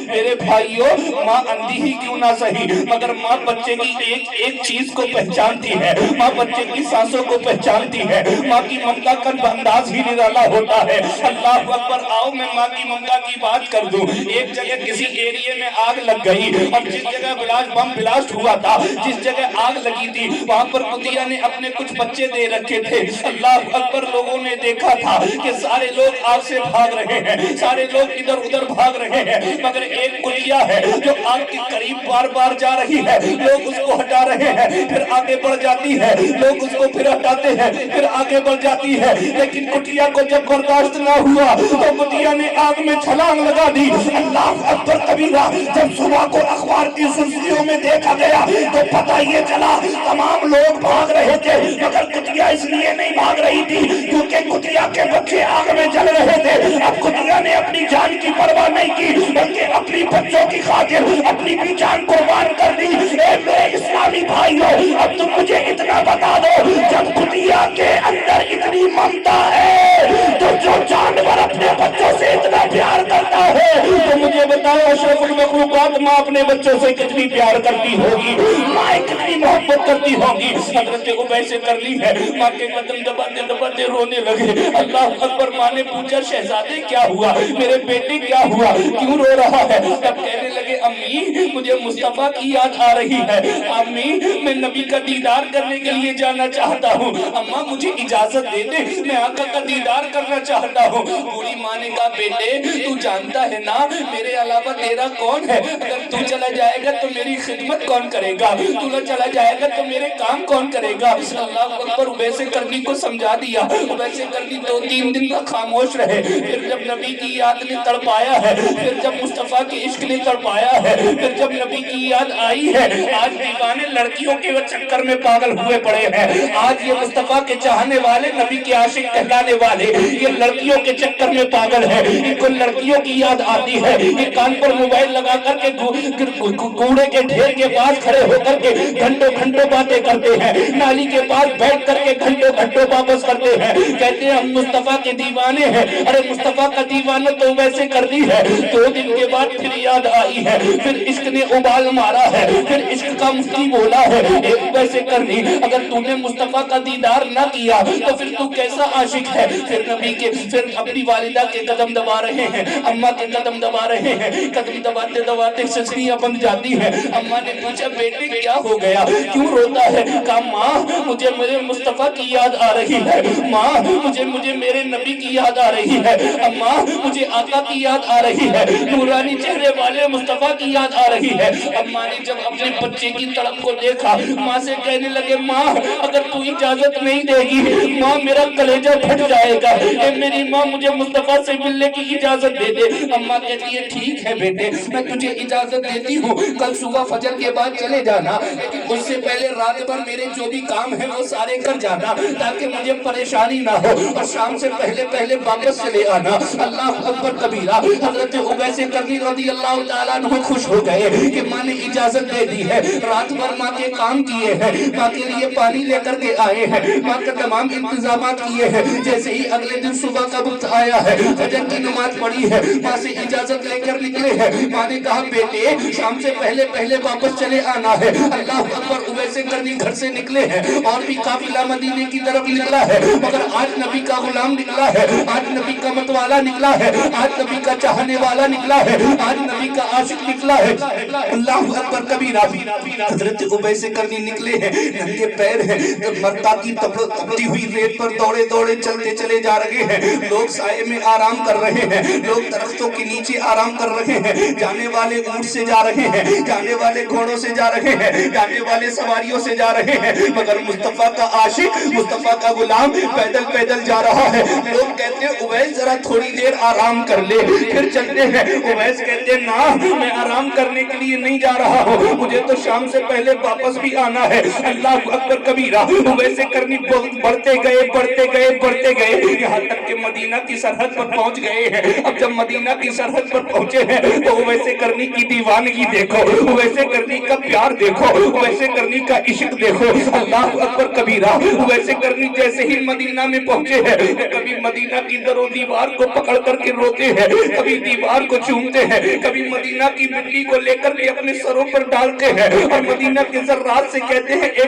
میرے بھائیوں ماں اندھی ہی کیوں نہ سہی مگر ماں بچے کی ایک ایک چیز کو پہچانتی ہے، ماں بچے کی سانسوں کو پہچانتی ہے، ماں کی ممتا کا انداز ہی نرالا ہوتا ہے۔ اللہ اکبر، آؤ میں ماں کی ممتا کی بات کر دوں۔ ایک جگہ کسی ایریے میں آگ لگ گئی اور جس جگہ بم بلاسٹ ہوا تھا، جس جگہ آگ لگی تھی وہاں پر کتیا نے اپنے کچھ بچے دے رکھے تھے۔ اللہ اکبر، لوگوں نے دیکھا تھا کہ سارے لوگ آگ سے بھاگ رہے ہیں، سارے لوگ ادھر ادھر بھاگ رہے ہیں، مگر ایک کتیا ہے جو آگ کے قریب بار بار جا رہی ہے، لوگ اس کو ہٹا رہے ہیں، پھر آگے بڑھ جاتی ہے، لوگ اس کو پھر ہٹاتے ہیں، پھر آگے بڑھ جاتی ہے، لیکن کٹیا کو جب برداشت نہ ہوا تو کٹیا نے آگ میں چھلانگ لگا دی۔ اللہ اکبر کبیرہ، جب صبح کو اخبار کی سرخیوں میں دیکھا گیا تو پتہ یہ چلا تمام لوگ بھاگ رہے تھے مگر کٹیا اس لیے نہیں بھاگ رہی تھی کیونکہ کٹیا کے بچے آگ میں جل رہے تھے۔ اب کٹیا نے اپنی جان کی پرواہ نہیں کی بلکہ اپنی بچوں کی خاطر اپنی بھی جان قربان کر دی۔ اے میرے اسلامی بھائیوں، اب تم مجھے اتنا بتا دو، جب کٹیا کے اندر اتنی ممتا ہے تو جو جانور اپنے بچوں سے اتنا پیار کرتا ہے تو مجھے بتاؤ اشرف المخلوقات ماں اپنے بچوں سے کتنی پیار کرتی ہوگی، ماں کتنی محبت کرتی ہوگی۔ حضرت عبیسے کر لی ہے، ماں کے قدم دباتے دباتے رونے لگے۔ اللہ اکبر، ماں نے پوچھا شہزادے کیا ہوا، میرے بیٹے کیا ہوا، کیوں رو رہا ہے؟ تب کہنے لگے امی مجھے مصطفیٰ کی یاد آ رہی ہے، امی میں نبی کا دیدار کرنے کے لیے جانا چاہتا ہوں، اماں مجھے اجازت دے دے میں آقا کا دیدار کرنا چاہتا ہوں۔ بوڑھی ماں نے کہا بیٹے تو جانتا ہے نا میرے علاوہ تیرا کون ہے، اگر تو چلا جائے گا تو میری خدمت کون کرے گا، تو نہ چلا جائے گا تو میرے کام کون کرے گا۔ اللہ اکبر، عبیسے کرنی کو سمجھا دیا۔ عبیسے کرنی 2-3 دن تک خاموش رہے، پھر جب نبی کی یاد نے تڑپایا ہے، پھر جب مصطفیٰ کے عشق نے تڑپایا ہے، پھر جب نبی کی یاد آئی ہے، آج دیوانے لڑکیوں کے چکر میں پاگل ہوئے پڑے ہیں، آج یہ مصطفیٰ کے چاہنے والے نبی کے عاشق کہلانے والے یہ لڑکیوں کے چکر میں پاگل ہے، ان کو لڑکیوں کی یاد آتی ہے، یہ کان پر موبائل لگا کر کے کوڑے کے ڈھیر کے پاس کھڑے ہو کر کے گھنٹوں گھنٹوں باتیں کرتے ہیں، نالی کے پاس بیٹھ کر کے گھنٹوں گھنٹوں واپس کرتے ہیں، کہتے ہیں ہم مصطفیٰ کے دیوانے ہیں۔ ارے مصطفیٰ کا دیوانہ تو ویسے کر دی ہے، 2 دن کے بعد پھر یاد آئی ہے، پھر عشق نے ابال مارا ہے، پھر عشق کا مفتی بولا ہے ایک ویسے کرنی اگر تو نے مصطفیٰ کا دیدار نہ کیا تو پھر تو کیسا عاشق ہے۔ پھر نبی کے پھر اپنی والدہ کے قدم دبا رہے ہیں، اماں کے قدم دبا رہے ہیں، قدم دباتے دباتے سسکیاں بند جاتی ہیں۔ اماں نے پوچھا بیٹے کیا ہو گیا، کیوں روتا ہے؟ کہا ماں مجھے میرے مصطفیٰ کی یاد آ رہی ہے، ماں مجھے میرے نبی کی یاد آ رہی ہے، اماں مجھے آقا کی یاد آ رہی ہے، نورانی چہرے والے مصطفیٰ کی یاد آ رہی ہے۔ اماں نے جب اپنے بچے کی تڑپ کو دیکھا ماں سے کہنے لگے ماں اگر تو اجازت نہیں دے گی ماں میرا کلیجہ پھٹ جائے گا، اے میری ماں مجھے مصطفیٰ سے ملنے کی اجازت دے دے۔ اماں کہتی ہے ٹھیک ہے بیٹے میں تجھے اجازت دیتی ہوں، کل صبح فجر کے بعد چلے جانا لیکن اس سے پہلے رات بھر میرے جو بھی کام ہیں وہ سارے کر جانا تاکہ مجھے پریشانی نہ ہو، اور شام سے پہلے واپس چلے آنا۔ اللہ اکبر کبیرہ، حضرت عبیسے کرنی رضی اللہ تعالیٰ عنہ خوش ہو گئے کہ ماں نے اجازت دے دی ہے، رات بھر ماں کے کام کیے ہیں، ماں کے لیے پانی لے کر کے آئے ہیں، ماں کا تمام انتظامات کیے ہیں۔ جیسے ہی اگلے دن صبح کا وقت آیا ہے، فجر کی نماز پڑھی ہے، ماں سے اجازت لے کر نکلے ہیں، ماں نے کہا بیٹے شام سے پہلے واپس چلے آنا ہے۔ اللہ اکبر، عبیسے کرنی گھر سے نکلے ہیں اور بھی قافلہ مدینے کی طرف نکلا ہے، مگر آج نبی کا غلام نکلا ہے، آج نبی کا متوالا نکلا ہے، آج نبی کا چاہنے والا نکلا ہے، آج نبی کا عاشق نکلا ہے۔ اللہ اکبر کبیرہ، حضرت عبیسے کرنی نکلے ہیں، ننگے پیر ہیں، مرتا کی تپتی ہوئی ریت پر دوڑے دوڑے چلتے چلے جا رہے ہیں، لوگ سائے میں آرام کر رہے ہیں، لوگ درختوں کے نیچے آرام کر رہے ہیں، جانے والے اونٹ سے جا رہے ہیں، جانے والے گھوڑوں سے جا رہے ہیں، جانے والے سواریوں سے جا رہے ہیں، مگر مصطفیٰ کا عاشق مصطفیٰ کا غلام پیدل پیدل جا رہا ہے۔ لوگ کہتے ہیں عبیس ذرا تھوڑی دیر آرام کر لے پھر چلتے ہیں، عبیس کہتے ہیں نا میں آرام کرنے کے لیے نہیں جا رہا ہوں، مجھے تو شام سے پہلے واپس بھی آنا ہے۔ اللہ اکبر کبیرہ، عبیسے کرنی بڑھتے گئے یہاں تک کہ مدینہ کی سرحد پر پہنچ گئے ہیں۔ اب جب مدینہ کی سرحد پر پہنچے ہیں تو عبیسے کرنی کی دیوانگی دیکھو، عبیسے کرنی کا پیار دیکھو، عبیسے کرنی کا عشق دیکھو۔ اللہ اکبر کبیرہ، عبیسے کرنی جیسے ہی مدینہ میں پہنچے ہیں کبھی مدینہ کی در و دیوار کو پکڑ کر کے روتے ہیں، کبھی دیوار کو چومتے ہیں، کبھی مدینہ مدینہ کی مٹی کو لے کر کے اپنے سروں پر ڈالتے ہیں اور مدینہ کے ذرات سے کہتے ہیں